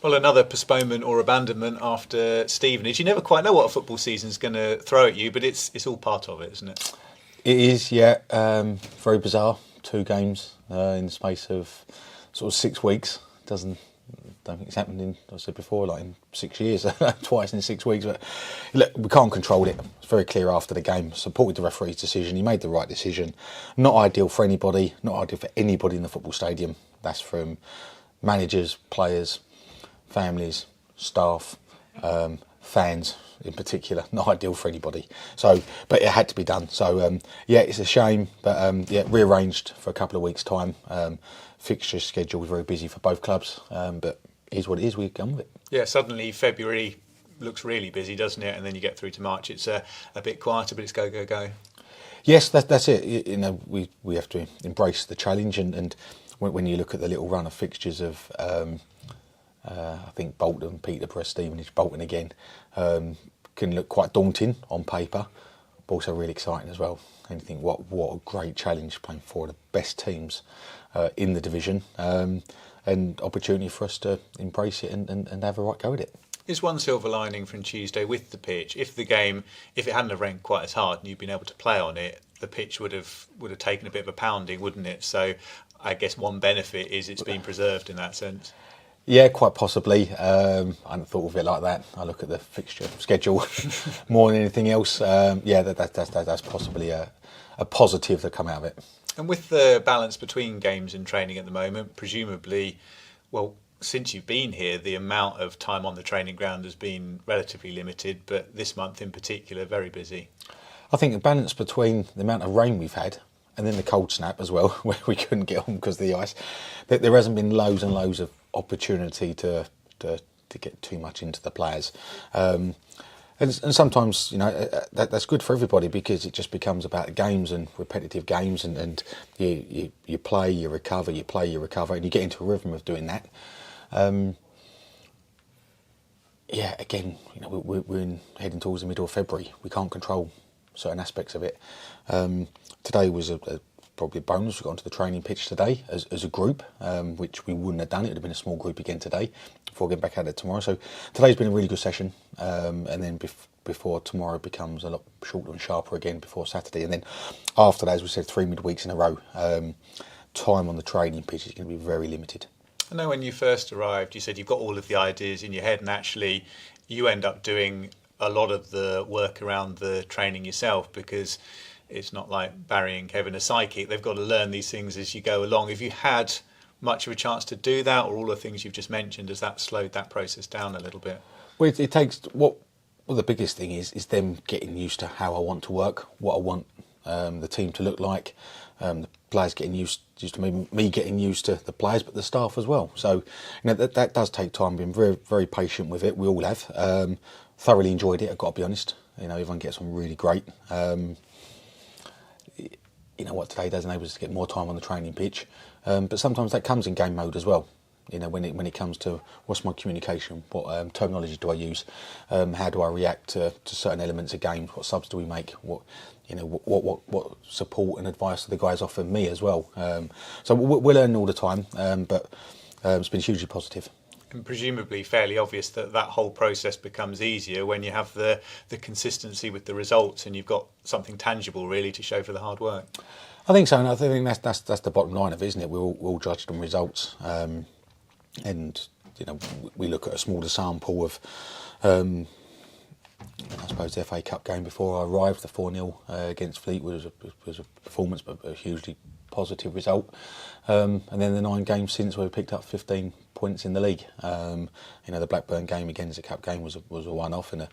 Well, another postponement or abandonment after Stevenage. You never quite know what a football season's going to throw at you, but it's all part of it, isn't it? It is, yeah. Very bizarre. 2 games in the space of sort of 6 weeks. Don't think it's happened in, as I said before, like in 6 years, twice in 6 weeks. But look, we can't control it. It's very clear after the game. Supported the referee's decision. He made the right decision. Not ideal for anybody. Not ideal for anybody in the football stadium. That's from managers, players, families, staff, fans in particular. Not ideal for anybody. So, but it had to be done. So, yeah, it's a shame. But yeah, rearranged for a couple of weeks' time. Fixture schedule was very busy for both clubs. But it is what it is. We've gone with it. Yeah, suddenly February looks really busy, doesn't it? And then you get through to March, it's a bit quieter, but it's go, go, go. Yes, that's it. You know, we have to embrace the challenge, and when you look at the little run of fixtures of, I think Bolton, Peterborough, Stevenage, Bolton again, can look quite daunting on paper, but also really exciting as well. And you think, what a great challenge playing for the best teams in the division, and opportunity for us to embrace it and have a right go at it. Is one silver lining from Tuesday with the pitch? If it hadn't have rained quite as hard and you'd been able to play on it, the pitch would have taken a bit of a pounding, wouldn't it? So I guess one benefit is it's been preserved in that sense. Yeah, quite possibly. I hadn't thought of it like that. I look at the fixture schedule more than anything else. Yeah, that's possibly a positive that come out of it. And with the balance between games and training at the moment, presumably, well, since you've been here, the amount of time on the training ground has been relatively limited, but this month in particular, very busy. I think the balance between the amount of rain we've had and then the cold snap as well, where we couldn't get on because of the ice, that there hasn't been loads and loads of opportunity to get too much into the players. And sometimes, you know, that's good for everybody because it just becomes about games and repetitive games, and you play, you recover, you play, you recover, and you get into a rhythm of doing that. Yeah, again, you know, we're heading towards the middle of February. We can't control certain aspects of it. Today was probably a bonus. We got onto the training pitch today as a group, which we wouldn't have done. It would have been a small group again today before getting back at it tomorrow. So today's been a really good session, and then before tomorrow becomes a lot shorter and sharper again before Saturday. And then after that, as we said, 3 midweeks in a row, time on the training pitch is going to be very limited. I know when you first arrived, you said you've got all of the ideas in your head, and actually you end up doing a lot of the work around the training yourself, because it's not like Barry and Kevin are psychic. They've got to learn these things as you go along. Have you had much of a chance to do that, or all the things you've just mentioned, has that slowed that process down a little bit? Well, it takes well, the biggest thing is them getting used to how I want to work, what I want the team to look like. The players getting used to me getting used to the players, but the staff as well. So, you know, that does take time. Been very, very patient with it. We all have. Thoroughly enjoyed it. I've got to be honest. You know, everyone gets on really great. You know what, today does enable us to get more time on the training pitch, but sometimes that comes in game mode as well. You know, when it comes to what's my communication, what terminology do I use, how do I react to certain elements of games, what subs do we make, what support and advice do the guys offer me as well. So we're learning all the time, but it's been hugely positive. And presumably fairly obvious that whole process becomes easier when you have the consistency with the results and you've got something tangible really to show for the hard work. I think so, and I think that's the bottom line of it, isn't it? We're all judged on results, and you know, we look at a smaller sample of, I suppose, the FA Cup game before I arrived. The 4-0 against Fleetwood was a performance, but a hugely positive result. And then the 9 games since, where we picked up 15 points in the league. You know, the Blackburn game against the Cup game was a one-off, and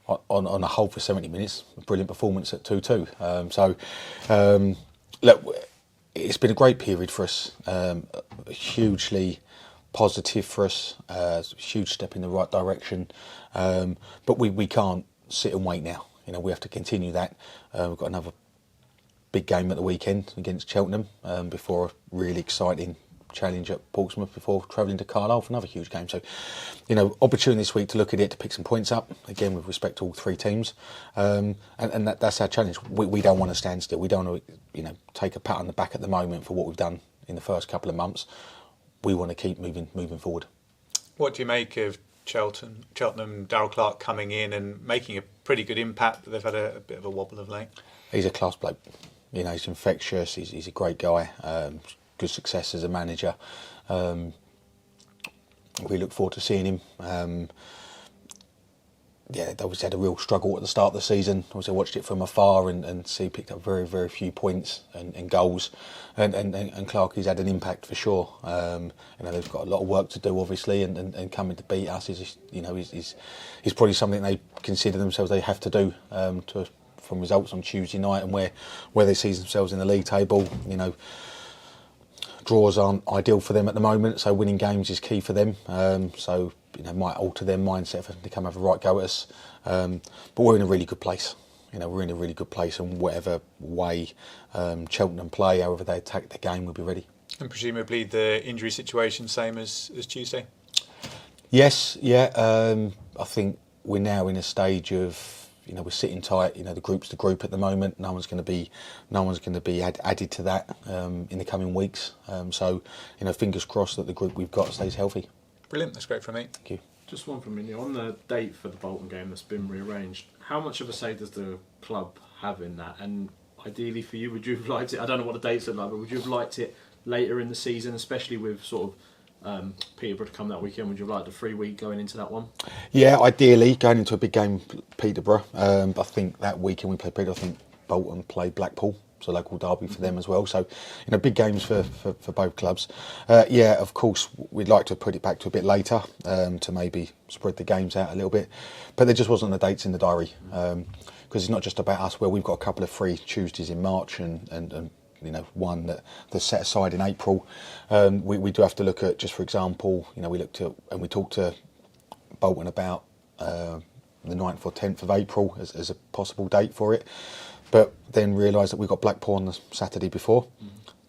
on a whole for 70 minutes, a brilliant performance at 2-2. Look, it's been a great period for us, hugely positive for us, a huge step in the right direction. But we can't sit and wait now. You know, we have to continue that. We've got another big game at the weekend against Cheltenham, before a really exciting challenge at Portsmouth before travelling to Carlisle for another huge game. So, you know, opportunity this week to look at it, to pick some points up, again with respect to all 3 teams. And that's our challenge. We don't want to stand still. We don't want to, you know, take a pat on the back at the moment for what we've done in the first couple of months. We want to keep moving forward. What do you make of Cheltenham, Darryl Clark coming in and making a pretty good impact, but they've had a bit of a wobble of late? He's a class bloke. You know, he's infectious. He's a great guy. Good success as a manager. We look forward to seeing him. They obviously had a real struggle at the start of the season. Obviously, I watched it from afar and see he picked up very, very few points and goals. And Clark, he's had an impact for sure. They've got a lot of work to do, obviously, and coming to beat us is, is probably something they consider themselves they have to do from results on Tuesday night and where they see themselves in the league table. Draws aren't ideal for them at the moment, so winning games is key for them. Might alter their mindset if they come have a right go at us. But we're in a really good place. We're in a really good place, and whatever way Cheltenham play, however they attack the game, we'll be ready. And presumably the injury situation same as Tuesday? Yes, yeah. I think we're now in a stage of, we're sitting tight. The group's the group at the moment. No one's going to be added to that in the coming weeks. Fingers crossed that the group we've got stays healthy. Brilliant, that's great from me. Thank you. Just one from me. On the date for the Bolton game that's been rearranged, how much of a say does the club have in that? And ideally for you, would you have liked it? I don't know what the dates are like, but would you have liked it later in the season, especially with sort of Peterborough to come that weekend? Would you have liked a 3-week going into that one? Yeah, ideally going into a big game, Peterborough. I think that weekend we played Peterborough. I think Bolton played Blackpool. It's a local derby for them as well. So, big games for both clubs. Of course, we'd like to put it back to a bit later to maybe spread the games out a little bit. But there just wasn't the dates in the diary. Because it's not just about us, where we've got a couple of free Tuesdays in March and one that's set aside in April. We do have to look at, just for example, we looked at and we talked to Bolton about the 9th or 10th of April as a possible date for it. But then realised that we got Blackpool on the Saturday before.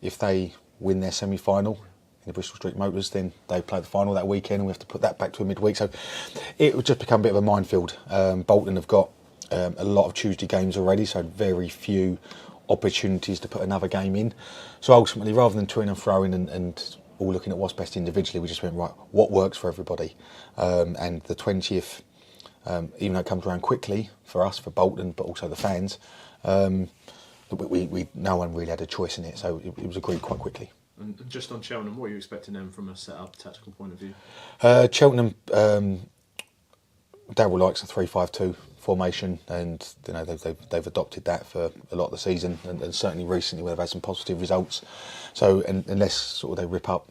If they win their semi-final in the Bristol Street Motors, then they play the final that weekend, and we have to put that back to a midweek. So it would just become a bit of a minefield. Bolton have got a lot of Tuesday games already, so very few opportunities to put another game in. So ultimately, rather than toing and throwing and all looking at what's best individually, we just went, right, what works for everybody? And the 20th, even though it comes around quickly for us, for Bolton, but also the fans, no one really had a choice in it, so it was agreed quite quickly. And just on Cheltenham, what are you expecting them from a set-up tactical point of view? Cheltenham, Darryl likes a 3-5-2 formation, and they've adopted that for a lot of the season, and certainly recently where they've had some positive results. So unless sort of they rip up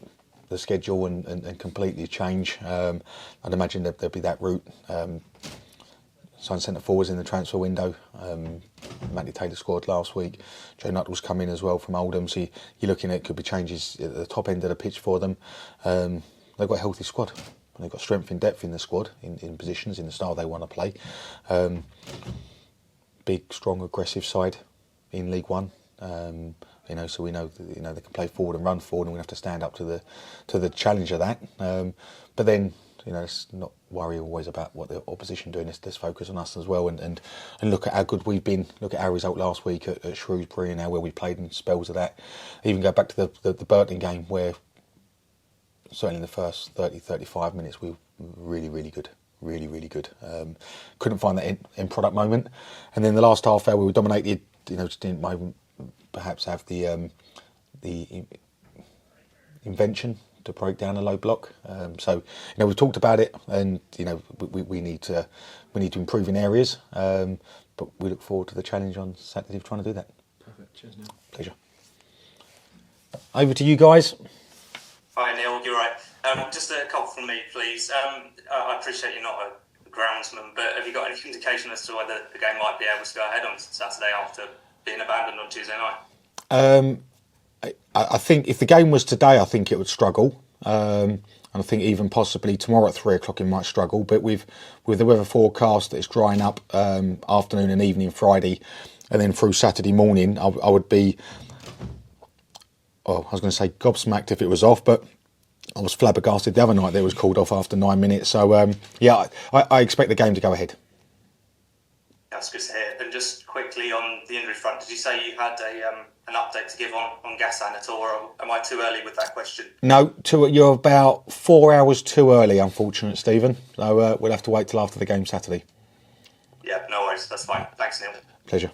the schedule and completely change, I'd imagine there'll be that route. Signed centre forwards in the transfer window. Matty Taylor scored last week. Joe Nuttall's come in as well from Oldham. So you're looking at could be changes at the top end of the pitch for them. They've got a healthy squad. They've got strength and depth in the squad, in positions, in the style they want to play. Big, strong, aggressive side in League One. So we know they can play forward and run forward, and we have to stand up to the challenge of that. But then, let's not worry always about what the opposition doing. Let's focus on us as well, and look at how good we've been. Look at our result last week at Shrewsbury and how well we played in spells of that. Even go back to the Burton game, where certainly in the first 30-35 minutes we were really, really good. Really, really good. Couldn't find that in product moment. And then the last half hour we were dominated, just didn't perhaps have the invention to break down a low block. We've talked about it, and we need to improve in areas. But we look forward to the challenge on Saturday of trying to do that. Perfect. Cheers, Neil. Pleasure. Over to you guys. Hi Neil, you're right. Just a couple from me, please. I appreciate you're not a groundsman, but have you got any indication as to whether the game might be able to go ahead on Saturday after being abandoned on Tuesday night? I think if the game was today, I think it would struggle. And I think even possibly tomorrow at 3 o'clock it might struggle. But with the weather forecast that it's drying up afternoon and evening Friday, and then through Saturday morning, I would be, I was going to say gobsmacked if it was off, but I was flabbergasted the other night that it was called off after 9 minutes. So, I expect the game to go ahead. That's good to hear. And just quickly on the injury front, did you say you had an update to give on Gassan at all, or am I too early with that question? No, you're about 4 hours too early, unfortunate Stephen. So we'll have to wait till after the game Saturday. Yeah, no worries. That's fine. Thanks, Neil. Pleasure.